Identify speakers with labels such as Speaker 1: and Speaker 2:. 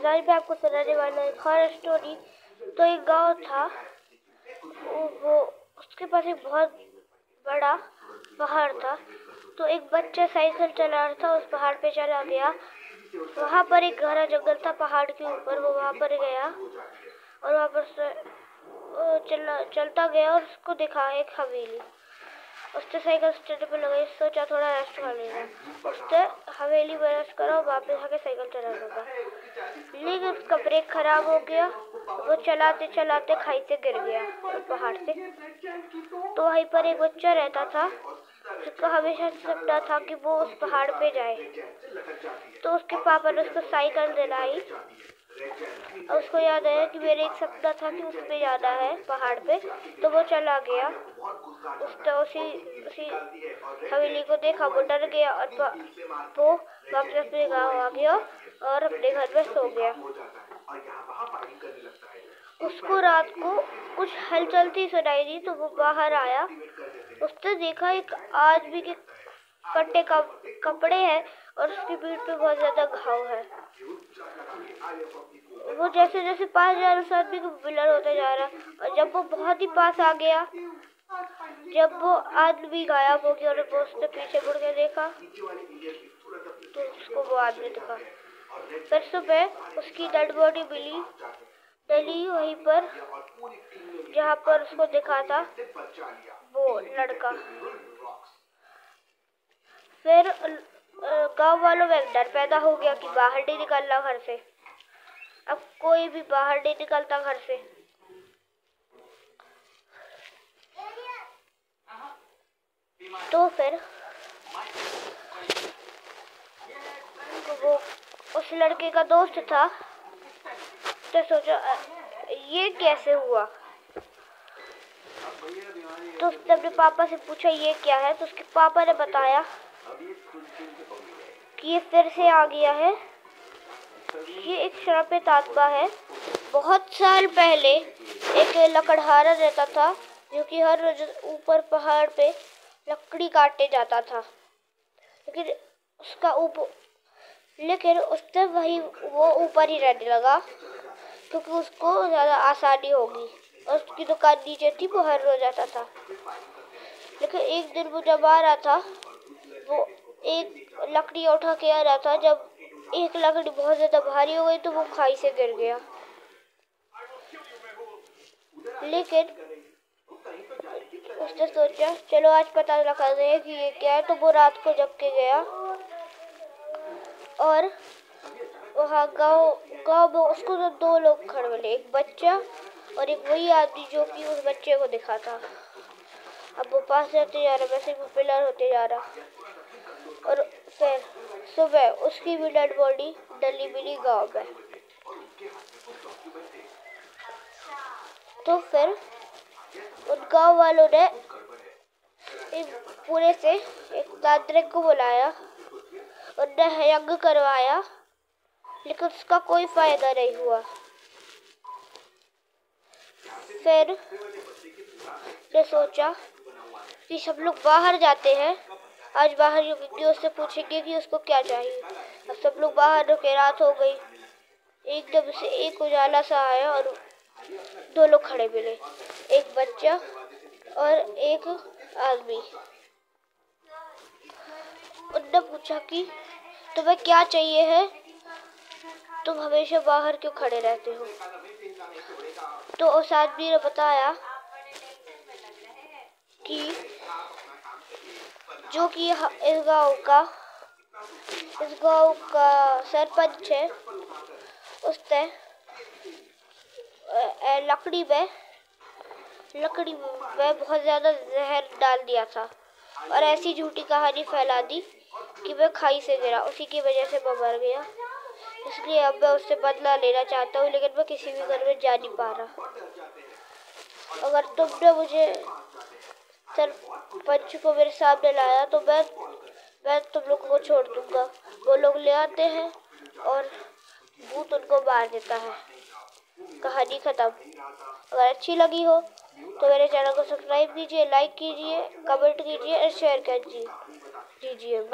Speaker 1: आज मैं आपको सुनाने वाला एक हॉरर स्टोरी। तो एक गांव था, वो उसके पास एक बहुत बड़ा पहाड़ था। तो एक बच्चा साइकिल चला रहा था, उस पहाड़ पे चला गया। वहाँ पर एक घना जंगल था पहाड़ के ऊपर। वो वहाँ पर गया और वहाँ पर चलता गया और उसको दिखा एक हवेली। उसने साइकिल स्टैंड पे लगाई, सोचा थोड़ा रेस्ट कर लेगा। उसने हवेली में रेस्ट करा और वापस आके साइकिल चला लगा, लेकिन उसका ब्रेक खराब हो गया। वो चलाते चलाते खाई से गिर गया पहाड़ से। तो वहीं पर एक बच्चा रहता था जिसका हमेशा सपना था कि वो उस पहाड़ पे जाए। तो उसके पापा ने उसको साइकिल दिलाई और उसको याद आया कि मेरा एक सपना था कि उस पे जाना है पहाड़ पे। तो वो चला गया, उसने उसी हवेली को देखा। वो डर गया और वो वापस अपने गाँव आ गया और अपने घर में सो गया। उसको रात को कुछ हलचल सी सुनाई दी, तो वो बाहर आया। उसने देखा एक आदमी के फटे कपड़े हैं और उसकी पीठ पे बहुत ज्यादा घाव है। वो जैसे जैसे पास जा रहा, उस आदमी को ब्लर होता जा रहा। और जब वो बहुत ही पास आ गया, जब वो आदमी गायब हो गया और वो उसने पीछे मुड़ के देखा, तो उसको वो आदमी दिखा। फिर सुबह उसकी डेड बॉडी मिली डली वहीं पर जहाँ पर उसको दिखा था वो लड़का। फिर गांव वालों में डर पैदा हो गया कि बाहर नहीं निकलना घर से। अब कोई भी बाहर नहीं निकलता घर से। तो फिर वो उस लड़के का दोस्त था, तो सोचा ये कैसे हुआ। तो उसने अपने पापा से पूछा ये क्या है। तो उसके पापा ने बताया कि ये फिर से आ गया है। ये एक श्रापित आत्मा है। बहुत साल पहले एक लकड़हारा रहता था जो कि हर रोज ऊपर पहाड़ पे लकड़ी काटने जाता था, लेकिन उसने वो ऊपर ही रहने लगा क्योंकि उसको ज़्यादा आसानी होगी। और उसकी दुकान नीचे थी, वो हर रोज आता था। लेकिन एक दिन वो जब आ रहा था, वो एक लकड़ी उठा के आ रहा था। जब एक लकड़ी बहुत ज़्यादा भारी हो गई तो वो खाई से गिर गया। लेकिन उसने सोचा चलो आज पता लगा दें कि ये क्या है। तो वो रात को जग के गया और वहाँ गाँव में उसको तो दो लोग खड़े मिले, एक बच्चा और एक वही आदमी जो कि उस बच्चे को दिखा था। अब वो पास जाते जा रहा, वैसे वो पिलर होते जा रहा। और फिर सुबह उसकी भी डेड बॉडी डली मिली गाँव में। तो फिर उन गाँव वालों ने पूरे से एक तांत्रिक को बुलाया, उन्हें यज्ञ करवाया, लेकिन उसका कोई फायदा नहीं हुआ। फिर ने सोचा कि सब लोग बाहर जाते हैं, आज बाहर रुकेंगे, उससे पूछेंगे कि उसको क्या चाहिए। अब सब लोग बाहर रुके, रात हो गई। एकदम से एक उजाला सा आया और दो लोग खड़े मिले, एक बच्चा और एक आदमी। उन्होंने पूछा कि तुम्हें क्या चाहिए है, तुम हमेशा बाहर क्यों खड़े रहते हो। तो उस आदमी ने बताया कि जो कि इस गांव का सरपंच है, उसने लकड़ी में बहुत ज्यादा जहर डाल दिया था और ऐसी झूठी कहानी फैला दी कि वह खाई से गिरा, उसी की वजह से वो मर गया। इसलिए अब मैं उससे बदला लेना चाहता हूँ, लेकिन मैं किसी भी घर में जा नहीं पा रहा। अगर तुमने मुझे सरपंच को मेरे सामने लाया तो मैं तुम लोगों को छोड़ दूंगा। वो लोग ले आते हैं और भूत उनको मार देता है। कहानी खत्म। अगर अच्छी लगी हो तो मेरे चैनल को सब्सक्राइब कीजिए, लाइक कीजिए, कमेंट कीजिए और शेयर कीजिए। बाय।